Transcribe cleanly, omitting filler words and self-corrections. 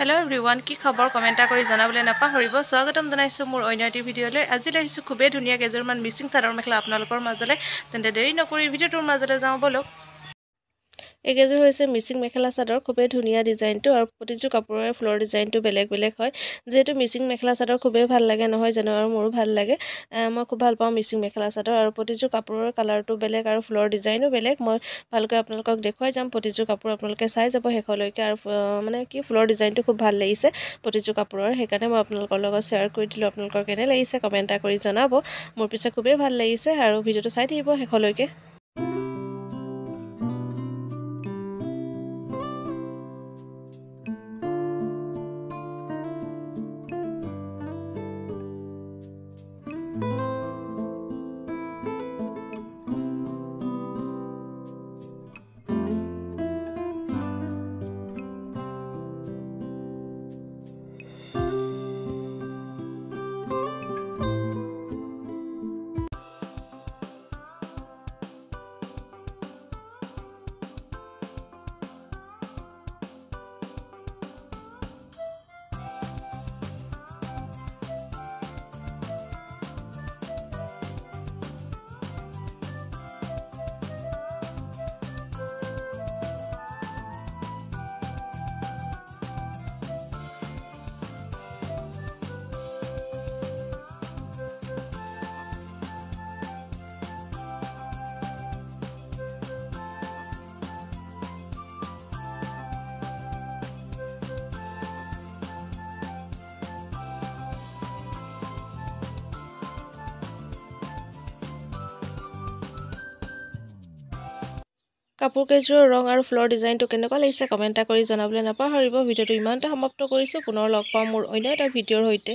hello everyone की खबर कमेन्टा কৰি জনাবলৈ নাপাহৰিব স্বাগতম জনাইছো মোৰ অন্য এটি ভিডিঅলৈ আজি লাহিছো খুবেই ধুনীয়া কেজৰমান মিচিং চাদৰ মেখেলা আপোনালোকৰ মাজলৈ তেন্তে দেৰি নকৰি ভিডিঅটোৰ মাজলৈ যাওঁ বলক এই কেজৰ হৈছে মিচিং মেখেলা চাদৰ খুবেই ধুনীয়া ডিজাইনটো আৰু প্ৰতিটো কাপোৰৰ ফ্লোৰ ডিজাইনটো বেলেগ বেলেগ হয় যেহেতু মিচিং মেখেলা চাদৰ খুবেই ভাল লাগে নহয় জানো আৰু মোৰো ভাল লাগে মই খুব ভাল পাওঁ মিচিং মেখেলা চাদৰ আৰু প্ৰতিটো কাপোৰৰ কালাৰটো বেলেগ আৰু ফ্লোৰ ডিজাইনো বেলেগ মই ভালকৈ আপোনালোকক দেখুৱাই যাম প্ৰতিটো কাপোৰ আপোনালোকে চাই যাব শেষলৈকে আৰু মানে কি ফ্লোৰ ডিজাইনটো খুব ভাল লাগিছে প্ৰতিটো কাপোৰৰ সেইকাৰণে মই আপোনালোকৰ লগত শ্বেয়াৰ কৰি দিলোঁ আপোনালোকৰ কেনে লাগিছে কমেন্ট কৰি জনাব মোৰ পিছে খুবেই ভাল লাগিছে আৰু ভিডিঅটো চাই থাকিব শেষলৈকে কাপোৰ কেইযোৰৰ ৰং আৰু ফ্লোৰ ডিজাইনটো কেনেকুৱা লাগিছে কমেন্ট কৰি জনাবলৈ নাপাহৰিব ভিডিঅটো ইমানতে সমাপ্ত কৰিছো পুনৰ লগ পাম মোৰ অন্য এটা ভিডিঅৰ সৈতে